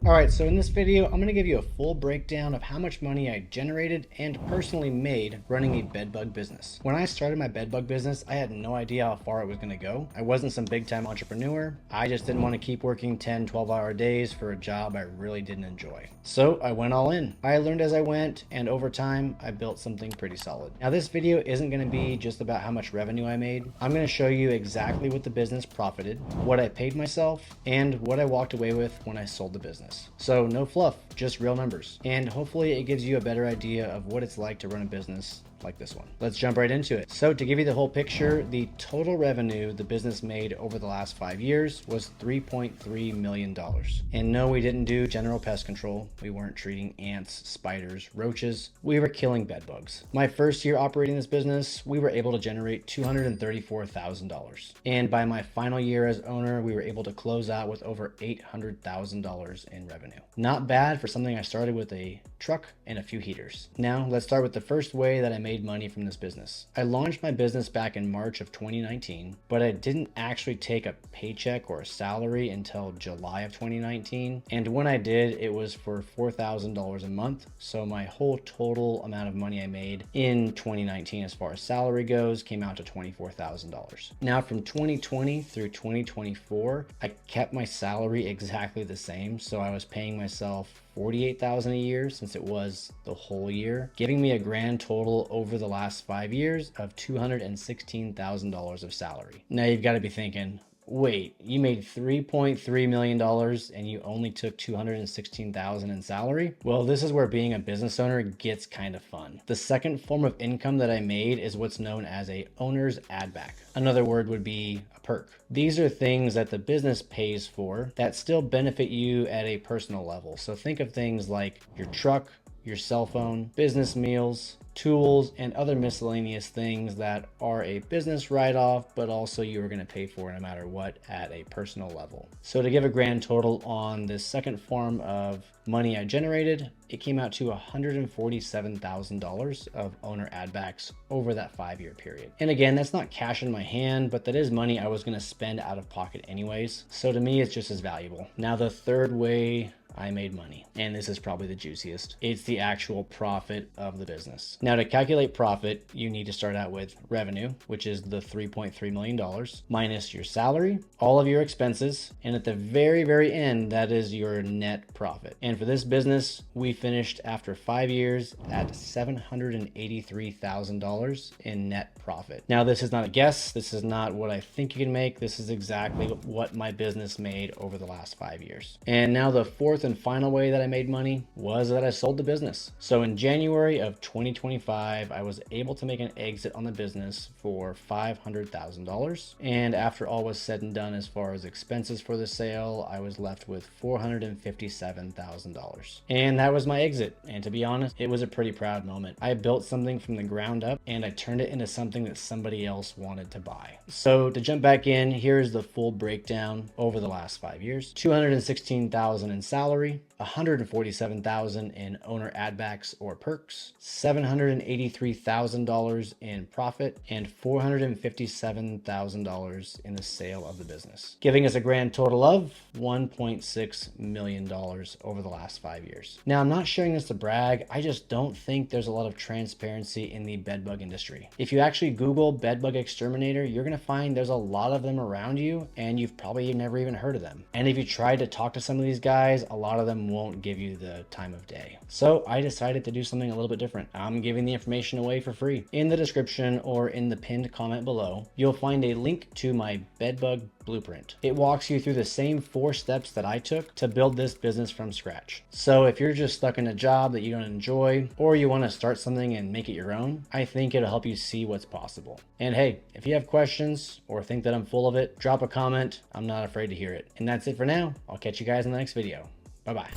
Alright, so in this video, I'm going to give you a full breakdown of how much money I generated and personally made running a bedbug business. When I started my bedbug business, I had no idea how far it was going to go. I wasn't some big time entrepreneur. I just didn't want to keep working 10, 12-hour days for a job I really didn't enjoy. So I went all in. I learned as I went, and over time, I built something pretty solid. Now this video isn't going to be just about how much revenue I made. I'm going to show you exactly what the business profited, what I paid myself, and what I walked away with when I sold the business. So no fluff, just real numbers. And hopefully it gives you a better idea of what it's like to run a business like this one. Let's jump right into it. So to give you the whole picture, the total revenue the business made over the last 5 years was $3.3 million. And no, we didn't do general pest control. We weren't treating ants, spiders, roaches. We were killing bed bugs. My first year operating this business, we were able to generate $234,000. And by my final year as owner, we were able to close out with over $800,000 in revenue. Not bad for something I started with a truck and a few heaters. Now let's start with the first way that I made money from this business. I launched my business back in March of 2019, but I didn't actually take a paycheck or a salary until July of 2019. And when I did, it was for $4,000 a month. So my whole total amount of money I made in 2019 as far as salary goes came out to $24,000. Now from 2020 through 2024, I kept my salary exactly the same. So I was paying myself $48,000 a year since it was the whole year, giving me a grand total over the last 5 years of $216,000 of salary. Now you've got to be thinking, wait, you made $3.3 million and you only took $216,000 in salary? Well, this is where being a business owner gets kind of fun. The second form of income that I made is what's known as a owner's add back. Another word would be a perk. These are things that the business pays for that still benefit you at a personal level. So think of things like your truck, your cell phone, business meals, tools, and other miscellaneous things that are a business write-off, but also you are going to pay for no matter what at a personal level. So to give a grand total on this second form of money I generated, it came out to $147,000 of owner add backs over that 5-year period. And again, that's not cash in my hand, but that is money I was going to spend out of pocket anyways. So to me, it's just as valuable. Now the third way I made money, and this is probably the juiciest. It's the actual profit of the business. Now to calculate profit, you need to start out with revenue, which is the $3.3 million, minus your salary, all of your expenses, and at the very, very end, that is your net profit. And for this business, we finished after 5 years at $783,000 in net profit. Now this is not a guess. This is not what I think you can make. This is exactly what my business made over the last 5 years. And now the fourth and final way that I made money was that I sold the business. So in January of 2025, I was able to make an exit on the business for $500,000. And after all was said and done, as far as expenses for the sale, I was left with $457,000. And that was my exit. And to be honest, it was a pretty proud moment. I built something from the ground up and I turned it into something that somebody else wanted to buy. So to jump back in, here's the full breakdown over the last 5 years. $216,000 in salary, $147,000 in owner add backs or perks, $783,000 in profit, and $457,000 in the sale of the business, giving us a grand total of $1.6 million over the last 5 years. Now, I'm not sharing this to brag. I just don't think there's a lot of transparency in the bedbug industry. If you actually Google bedbug exterminator, you're going to find there's a lot of them around you and you've probably never even heard of them. And if you try to talk to some of these guys, a lot of them won't give you the time of day. So I decided to do something a little bit different. I'm giving the information away for free. In the description or in the pinned comment below, you'll find a link to my bedbug blueprint. It walks you through the same 4 steps that I took to build this business from scratch. So if you're just stuck in a job that you don't enjoy, or you want to start something and make it your own, I think it'll help you see what's possible. And hey, if you have questions or think that I'm full of it, drop a comment. I'm not afraid to hear it. And that's it for now. I'll catch you guys in the next video. Bye-bye.